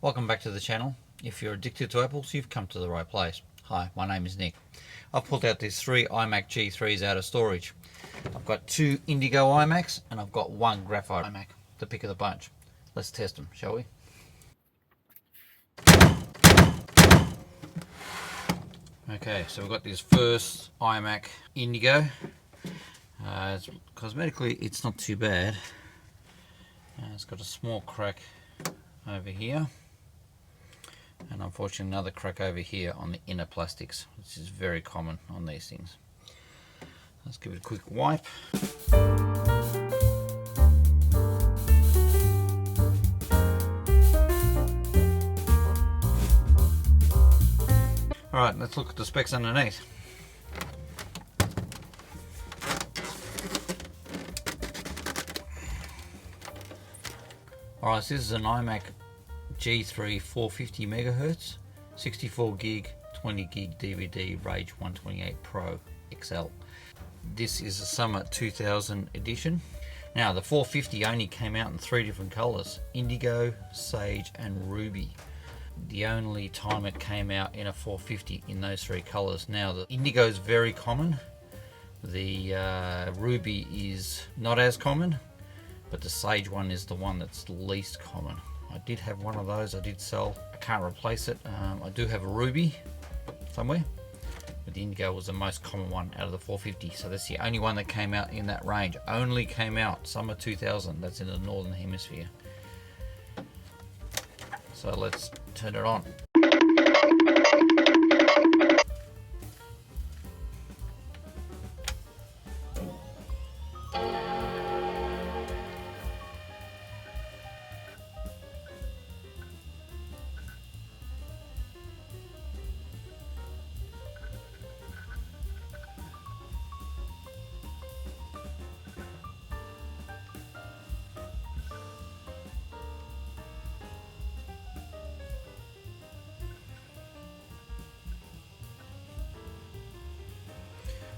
Welcome back to the channel. If you're addicted to apples, you've come to the right place. Hi, my name is Nick. I've pulled out these 3 iMac G3s out of storage. I've got 2 Indigo iMacs and I've got 1 Graphite iMac, the pick of the bunch. Let's test them, shall we? Okay, so we've got this first iMac Indigo. Cosmetically, it's not too bad. It's got a small crack over here, and unfortunately another crack over here on the inner plastics, which is very common on these things. Let's give it a quick wipe. Alright, let's look at the specs underneath. Alright, so this is an iMac G3 450 MHz, 64 gig, 20 gig DVD, Rage 128 Pro XL. This is a Summer 2000 edition. Now the 450 only came out in 3 different colours: Indigo, Sage and Ruby. The only time it came out in a 450 in those 3 colours. Now the Indigo is very common, the Ruby is not as common, but the Sage one is the one that's least common. I did have one of those, I did sell. I can't replace it. I do have a Ruby somewhere, but the Indigo was the most common one out of the 450. So that's the only one that came out in that range. Only came out Summer 2000. That's in the Northern Hemisphere. So let's turn it on.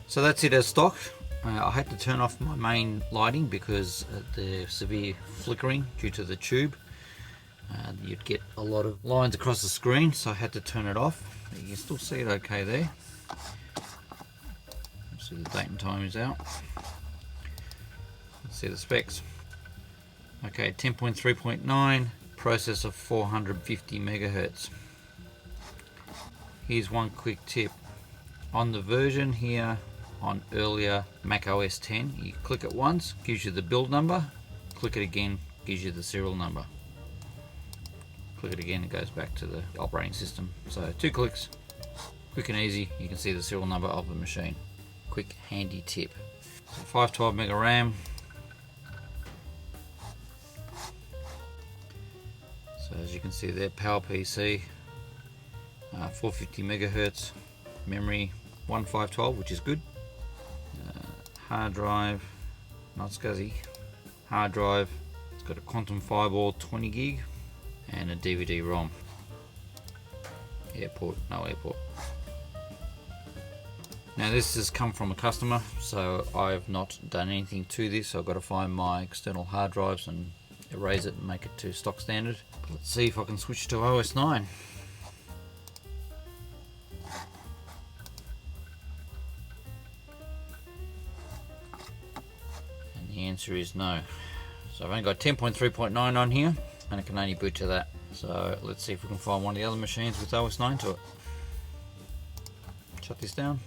So that's it as stock. I had to turn off my main lighting because the severe flickering due to the tube. You'd get a lot of lines across the screen, so I had to turn it off. You can still see it okay there. See the date and time is out. Let's see the specs. Okay, 10.3.9, processor 450 megahertz. Here's one quick tip. On the version here, on earlier macOS 10, you click it once, gives you the build number, click it again, gives you the serial number. Click it again, it goes back to the operating system. So 2 clicks, quick and easy, you can see the serial number of the machine. Quick handy tip. So 512 mega RAM. So as you can see there, PowerPC, 450 megahertz, memory 1512, which is good. Hard drive, not SCSI, hard drive. It's got a quantum fireball 20 gig and a DVD ROM. Airport, no airport. Now this has come from a customer, so I've not done anything to this. I've got to find my external hard drives and erase it and make it to stock standard. Let's see if I can switch to OS 9. The answer is no. So I've only got 10.3.9 on here, and it can only boot to that. So let's see if we can find one of the other machines with OS 9 to it. Shut this down.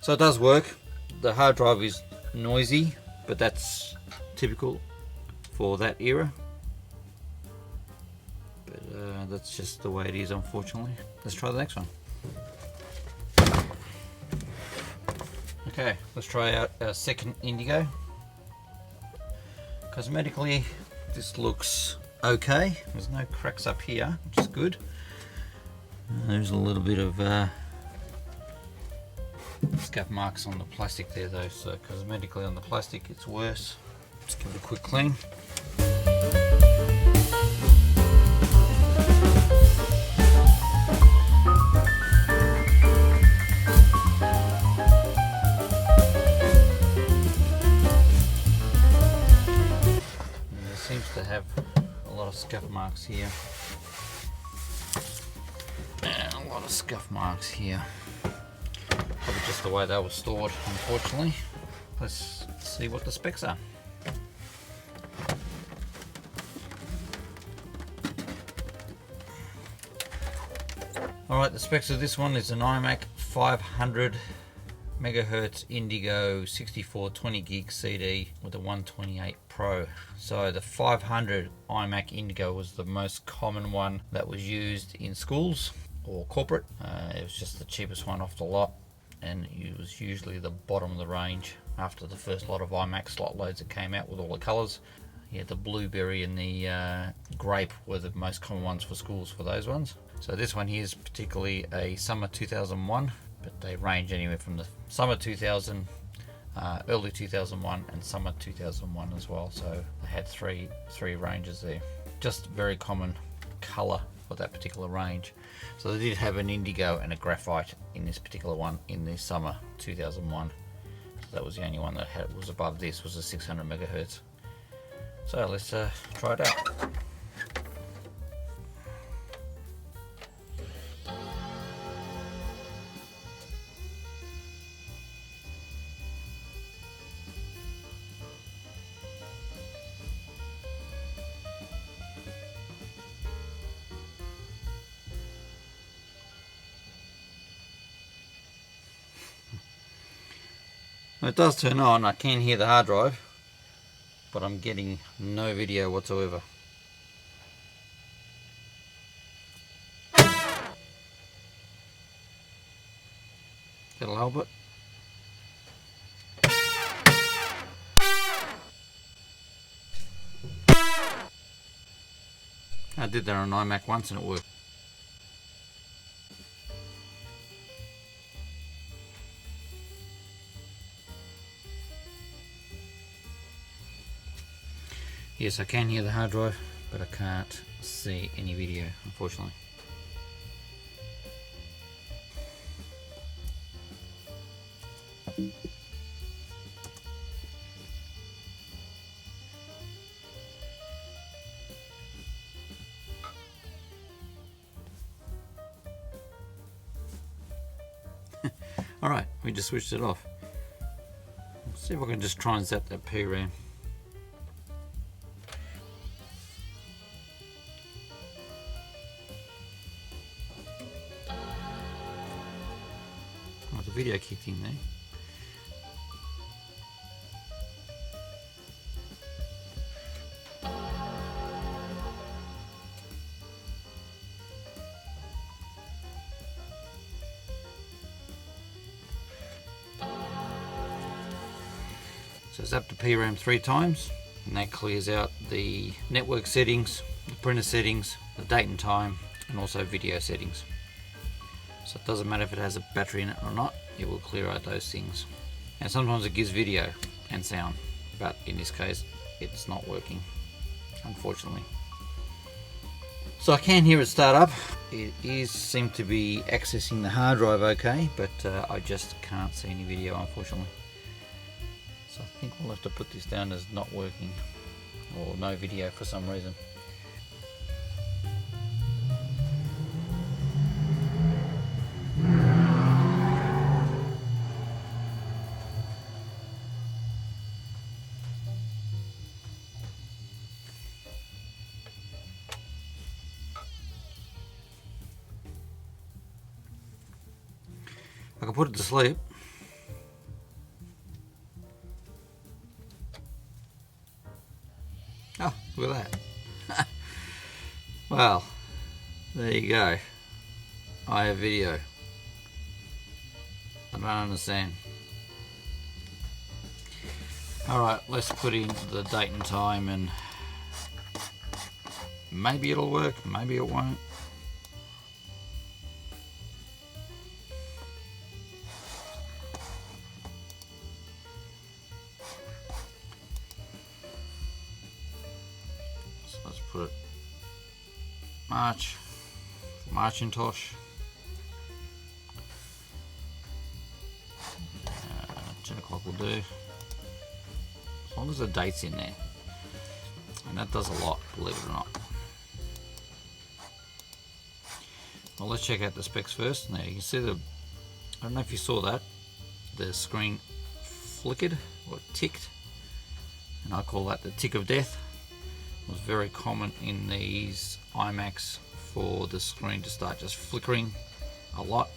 So it does work. The hard drive is noisy, but that's typical for that era. That's just the way it is, unfortunately. Let's try the next one. Okay, let's try out our second Indigo. Cosmetically, this looks okay. There's no cracks up here, which is good. There's a little bit of scuff marks on the plastic there though, so cosmetically on the plastic it's worse. Just give it a quick clean. scuff marks here. And a lot of scuff marks here. Probably just the way they were stored, unfortunately. Let's see what the specs are. Alright, the specs of this one is an iMac 500 megahertz Indigo 6420 gig CD with a 128 Pro. So the 500 iMac Indigo was the most common one that was used in schools or corporate. It was just the cheapest one off the lot, and it was usually the bottom of the range after the first lot of iMac slot loads that came out with all the colors. Yeah, the blueberry and the grape were the most common ones for schools for those ones. So this one here is particularly a summer 2001, but they range anywhere from the summer 2000, early 2001 and summer 2001 as well. So they had three ranges there. Just very common color for that particular range. So they did have an indigo and a graphite in this particular one in the summer 2001. So that was the only one that was above this, was a 600 megahertz. So let's try it out. It does turn on. I can hear the hard drive, but I'm getting no video whatsoever. That'll help it. I did that on iMac once and it worked. Yes, I can hear the hard drive, but I can't see any video, unfortunately. Alright, we just switched it off. Let's see if I can just try and zap that PRAM. Oh, the video kicked in there. So zap the PRAM 3 times, and that clears out the network settings, the printer settings, the date and time, and also video settings. So it doesn't matter if it has a battery in it or not, it will clear out those things. And sometimes it gives video and sound, but in this case it's not working, unfortunately. So I can hear it start up. It seems to be accessing the hard drive okay, but I just can't see any video, unfortunately. So I think we'll have to put this down as not working, or no video for some reason. I can put it to sleep. Oh, look at that. Well, there you go. I have video. I don't understand. Alright, let's put in the date and time, and maybe it'll work, maybe it won't. Let's put it Marcintosh. 10 o'clock will do, as long as the date's in there, and that does a lot, believe it or not. Well, let's check out the specs first. Now you can see I don't know if you saw that, the screen flickered or ticked, and I call that the tick of death. It was very common in these iMacs for the screen to start just flickering a lot.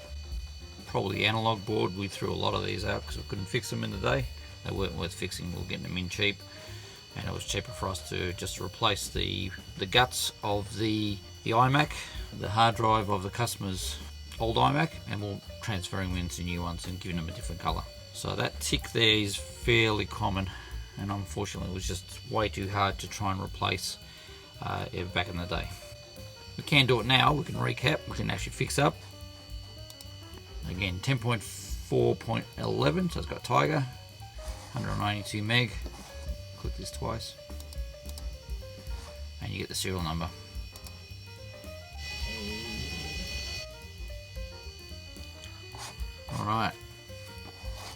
Probably the analog board, we threw a lot of these out because we couldn't fix them in the day. They weren't worth fixing, we were getting them in cheap, and it was cheaper for us to just replace the guts of the iMac, the hard drive of the customer's old iMac, and we're transferring them into new ones and giving them a different color. So that tick there is fairly common, and unfortunately it was just way too hard to try and replace back in the day. We can do it now. We can recap, we can actually fix up. Again, 10.4.11, so it's got Tiger, 192 meg. Click this twice and you get the serial number. Alright,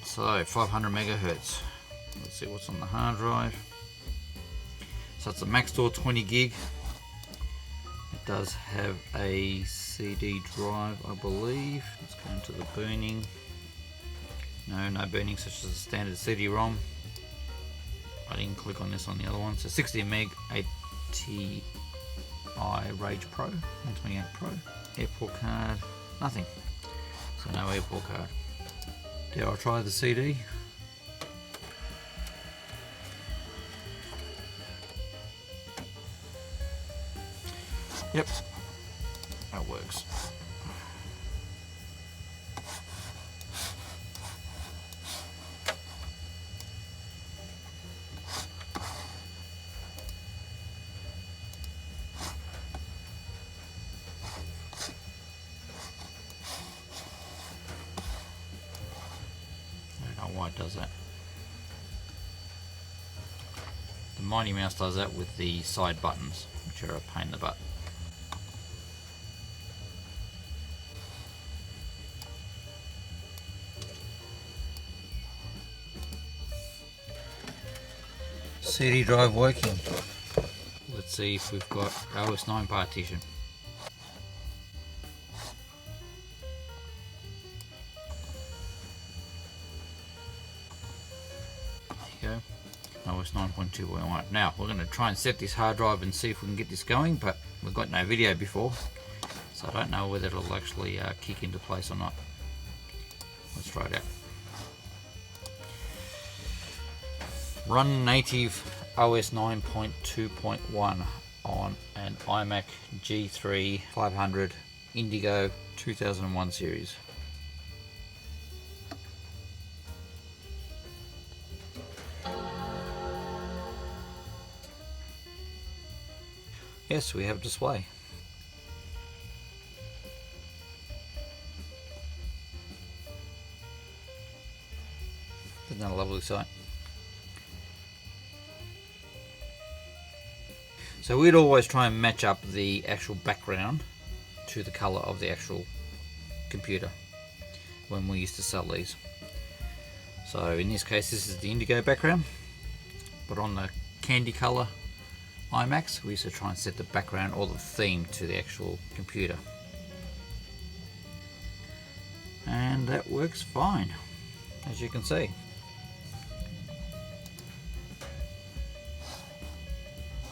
so 500 megahertz. Let's see what's on the hard drive. So it's a Maxtor 20 gig. It does have a CD drive, I believe. Let's go into the burning. No burning, such as a standard CD-ROM. I didn't click on this on the other one. So 60 meg ATI Rage Pro, 128 Pro. Airport card, nothing. So no airport card. Dare I try the CD? Yep, that works. I don't know why it does that. The Mighty Mouse does that with the side buttons, which are a pain in the butt. CD drive working. Let's see if we've got OS 9 partition. There you go. OS 9.2.1. Now we're going to try and set this hard drive and see if we can get this going, but we've got no video before, so I don't know whether it'll actually kick into place or not. Let's try it out. Run native OS 9.2.1 on an iMac G3 500 Indigo 2001 series. Yes, we have a display. Isn't that a lovely sight? So we'd always try and match up the actual background to the color of the actual computer when we used to sell these. So in this case, this is the Indigo background, but on the candy color iMacs, we used to try and set the background or the theme to the actual computer. And that works fine, as you can see.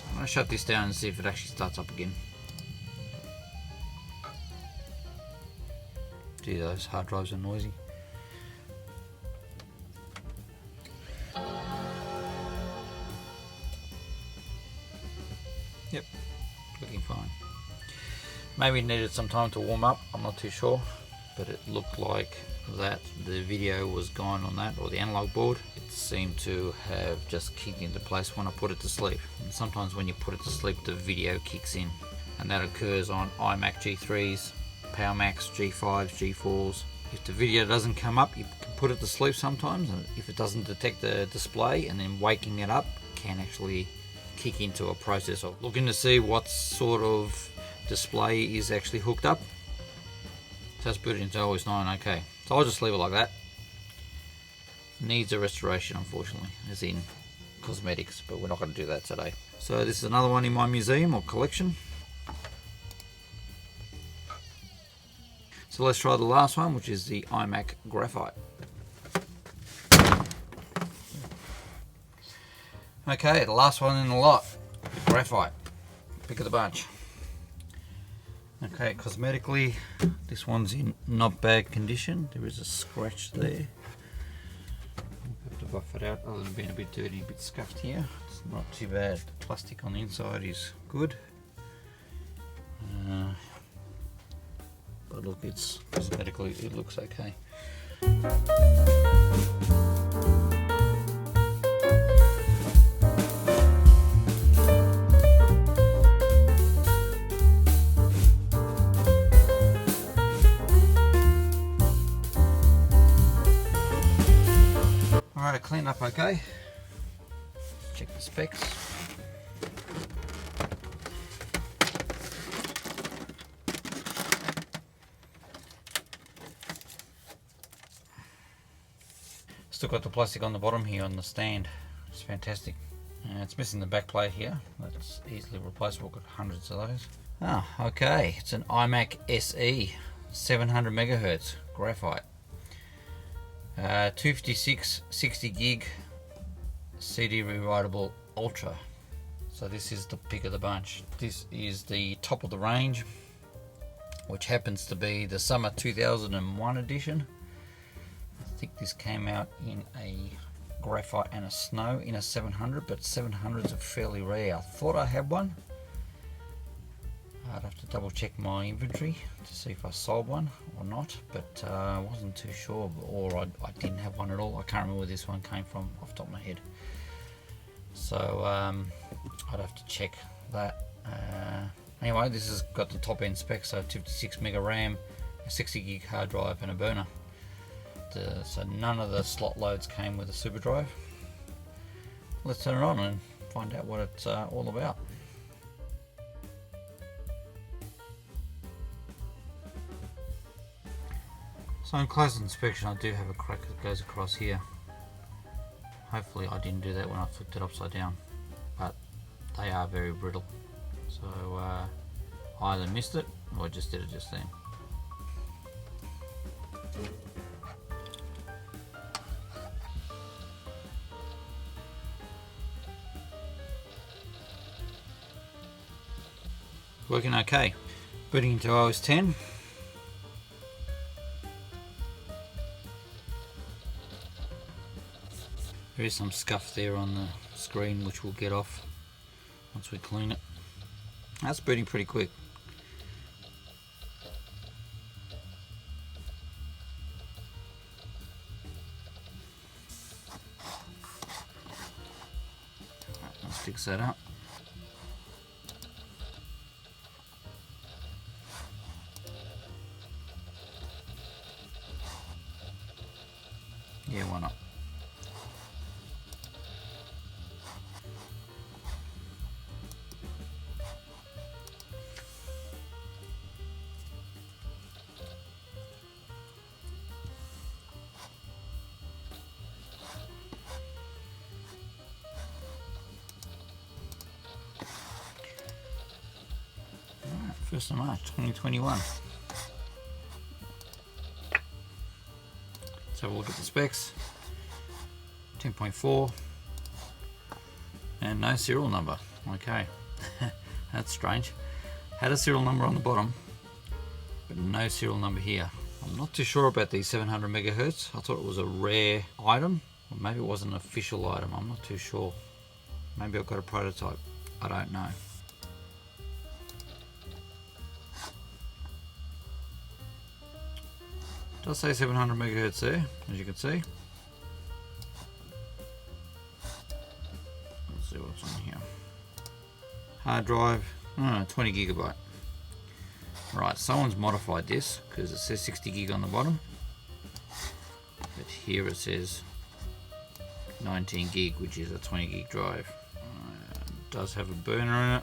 I'm going to shut this down and see if it actually starts up again. Gee, those hard drives are noisy. Yep, looking fine. Maybe it needed some time to warm up, I'm not too sure, but it looked like that the video was gone on that, or the analog board. It seemed to have just kicked into place when I put it to sleep. And sometimes when you put it to sleep, the video kicks in, and that occurs on iMac G3s, Power Macs, G5s, G4s. If the video doesn't come up, you can put it to sleep sometimes, and if it doesn't detect the display, and then waking it up can actually kick into a process of looking to see what sort of display is actually hooked up. So let's put it into OS 9, okay. So I'll just leave it like that. Needs a restoration, unfortunately, as in cosmetics, but we're not going to do that today. So this is another one in my museum or collection. So let's try the last one, which is the iMac Graphite. Okay, the last one in the lot, Graphite, pick of the bunch. Okay, cosmetically, this one's in not bad condition. There is a scratch there. I'll have to buff it out, other than being a bit dirty, a bit scuffed here. It's not too bad. The plastic on the inside is good. But look, it's cosmetically, it looks okay. Alright, clean up okay. Check the specs. Still got the plastic on the bottom here on the stand. It's fantastic. It's missing the back plate here. That's easily replaceable. Got hundreds of those. Okay. It's an iMac SE 700 megahertz graphite. 256 60 gig CD rewritable Ultra. So this is the pick of the bunch. This is the top of the range, which happens to be the summer 2001 edition. I think this came out in a graphite and a snow in a 700, but 700s are fairly rare. I thought I had one. I'd have to double check my inventory to see if I sold one or not, but I wasn't too sure, or I didn't have one at all. I can't remember where this one came from off the top of my head. So I'd have to check that. Anyway, this has got the top end specs, so 56 mega RAM, a 60 gig hard drive and a burner. So none of the slot loads came with a super drive. Let's turn it on and find out what it's all about. So in close inspection, I do have a crack that goes across here. Hopefully I didn't do that when I flipped it upside down, but they are very brittle. So I either missed it or I just did it just then. Working okay. Booting into OS 10. There is some scuff there on the screen which we'll get off once we clean it. That's booting pretty quick. Right, let's fix that up. Yeah, why not? Alright, 1st of March 2021. Let's have a look at the specs. 10.4 and no serial number. Okay, that's strange. Had a serial number on the bottom, but no serial number here. I'm not too sure about these 700 megahertz. I thought it was a rare item, or maybe it was an official item. I'm not too sure. Maybe I've got a prototype. I don't know. It does say 700 megahertz there, as you can see. Let's see what's on here. Hard drive, 20 gigabyte. Right, someone's modified this because it says 60 gig on the bottom, but here it says 19 gig, which is a 20 gig drive. It does have a burner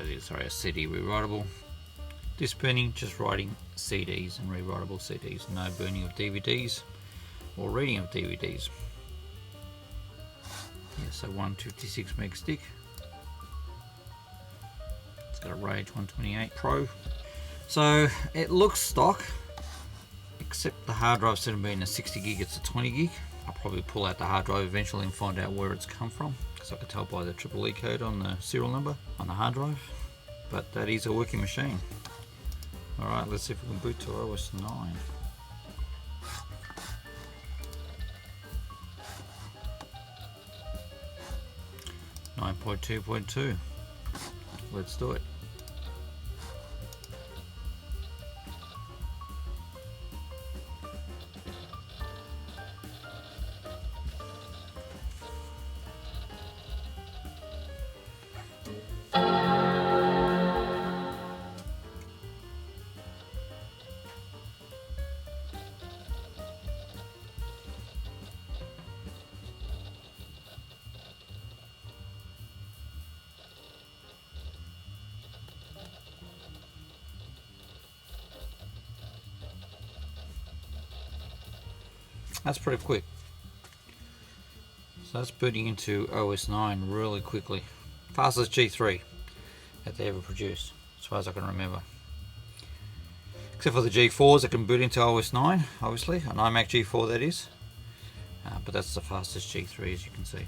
in it. Sorry, a CD rewritable. This burning, just writing CDs and rewritable CDs. No burning of DVDs or reading of DVDs. Yeah, so 156 meg stick. It's got a Rage 128 Pro. So it looks stock, except the hard drive instead of being a 60 gig, it's a 20 gig. I'll probably pull out the hard drive eventually and find out where it's come from, because I can tell by the EEE code on the serial number on the hard drive. But that is a working machine. Alright, let's see if we can boot to OS 9. 9.2.2. Let's do it. That's pretty quick. So that's booting into OS 9 really quickly. Fastest G3 that they ever produced, as far as I can remember. Except for the G4s that can boot into OS 9, obviously, an iMac G4 that is. But that's the fastest G3, as you can see.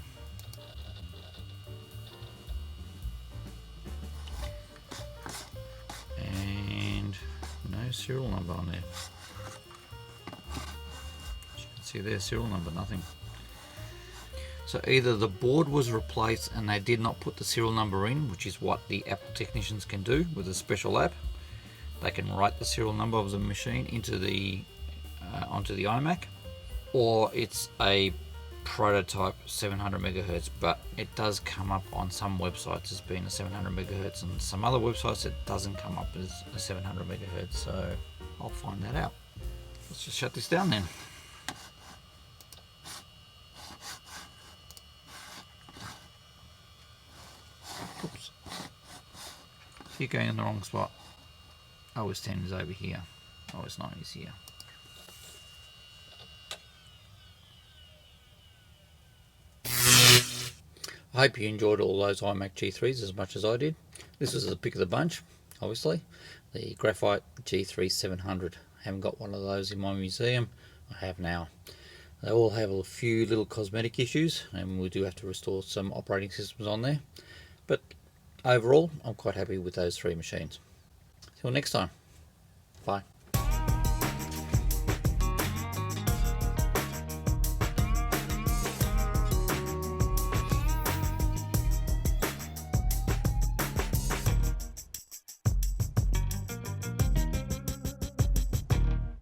And no serial number on there. See their serial number, nothing. So either the board was replaced and they did not put the serial number in, which is what the Apple technicians can do with a special app. They can write the serial number of the machine into the onto the iMac, or it's a prototype 700 megahertz, but it does come up on some websites as being a 700 megahertz, and some other websites it doesn't come up as a 700 megahertz. So I'll find that out. Let's just shut this down then. Oops. You're going in the wrong spot. OS 10 is over here. OS 9 is here. I hope you enjoyed all those iMac G3s as much as I did. This was the pick of the bunch, obviously. The Graphite G3 700. I haven't got one of those in my museum. I have now. They all have a few little cosmetic issues, and we do have to restore some operating systems on there. But overall, I'm quite happy with those three machines. Till next time. Bye.